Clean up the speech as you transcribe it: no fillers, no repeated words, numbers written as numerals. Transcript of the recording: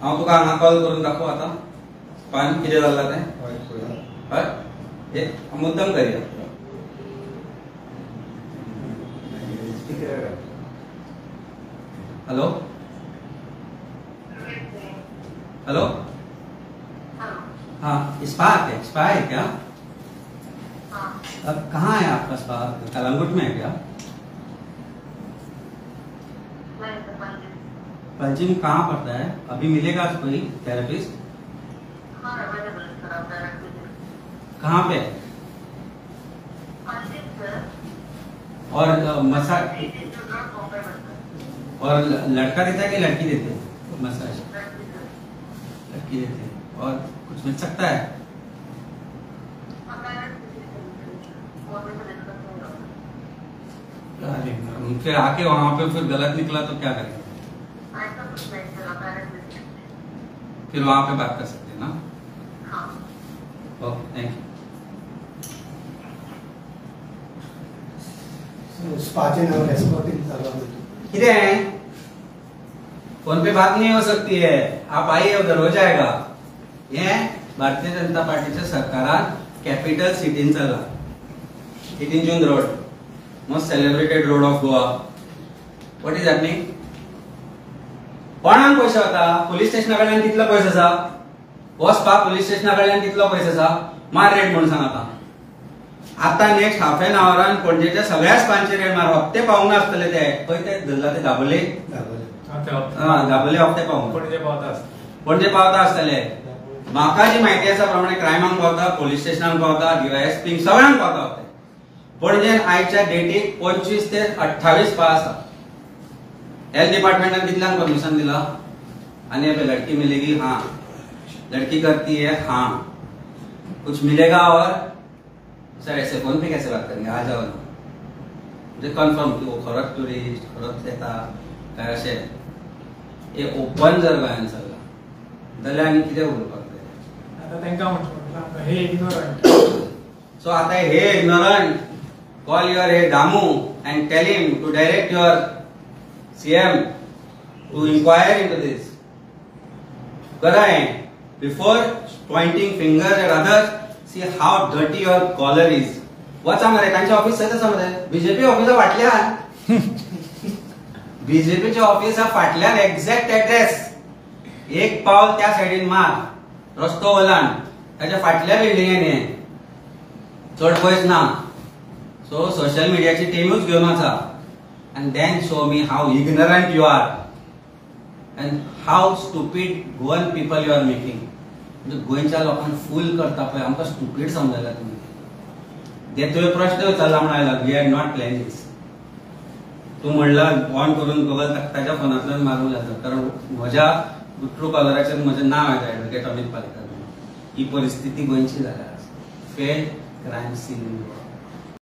हांव तुका हांगा कॉल करून दाखव आता पण कितें जाल्ला तें हय हे मुद्दम करया हेलो हेलो हाँ स्पा है क्या अब कहाँ है आपका स्पा कलंगुट में है क्या पलजिम कहाँ पड़ता है अभी मिलेगा कोई थेरेपिस्ट कहाँ पे और मसाज और लड़का देता है कि लड़की देते हैं मसाज लड़की देते हैं और कुछ मिल सकता है फिर आके वहां पे फिर गलत निकला तो क्या करेंगे फिर वहां पे बात कर सकते हैं ना ओके थैंक यू स्पाचे नाव एस्कॉर्टिंग चालू किधर है फोन पे बात नहीं हो सकती है आप आइए उधर हो जाएगा ये भारतीय जनता पार्टीच्या सरकारान कॅपिटल सिटीन चला 18 June road most celebrated road of Goa what is happening कोणाक पैसे वता पोलीस स्टेशना कडल्यान कितलो पैसे आसा वचपाक पोलीस स्टेशना कडल्यान कितलो पैसे आसा मार रेट म्हणून सांग आता नेक्स्ट हाफ एन आवरान पणजेच्या सगळ्या स्पांचे रेट मार हप्ते पावूंक नासतले ते खंय ते धरला ते दाबोले दाबोले हप्ते पावूंक पणजे पावता आसतले म्हाका जी माहिती आसा प्रमाणे क्रायमांक पावता पोलीस स्टेशनाक पावता डीवायएसपी सगळ्यांक पावता हप्ते पणजेन आयच्या डेटीक 25 ते 28 पास आसा हेल्थ डिपार्टमेंटान कितल्यांक परमिशन दिला आनी अबे लड़की मिलेगी हाँ लड़की करती है हाँ कुछ मिलेगा और सर ऐसे फोन पे कैसे बात करेंगे आ जाओ म्हणजे कन्फर्म की वो खरंच टुरिस्ट खरंच येता काय अशें हे ओपन जर गोंयान चल्ला जाल्यार आमी कितें उलोवपाक जाय आता तांकां म्हणटा हे इग्नोरंट सो आता हे इग्नोरंट कॉल युअर हे Damu and tell him to direct your CM to inquire into this करें before pointing fingers at others See how dirty your collar is. वचा मरे तांचे ऑफिस थंयच आसा मरे बीजेपी ऑफिसा फाटल्यान बीजेपीचे ऑफिसा फाटल्यान एक्झॅक्ट एड्रेस एक पावल त्या सायडीन मार रस्तो ओलांड ताच्या फाटल्या बिल्डिंगेन हे चड पयस ना सो सोशल मिडियाची टीमूच घेवन वचा and then show me how ignorant you are and how stupid Goan people you are making. गोयच्या लोकांना फूल करता पळय आमकां स्टुपिड समजला तुम्ही देतोय प्रश्न विचारला म्हणून आयला वी हॅड नॉट प्लॅन दिस तू म्हणला ऑन करून बघल ताच्या फोनांतल्यान मारूंक जाता कारण म्हज्या ट्रू कॉलराचेर म्हजें नांव येता एडवोकेट अमित पालेकर ही परिस्थिती गोंयची जाल्या फेल्ड क्रायम सीन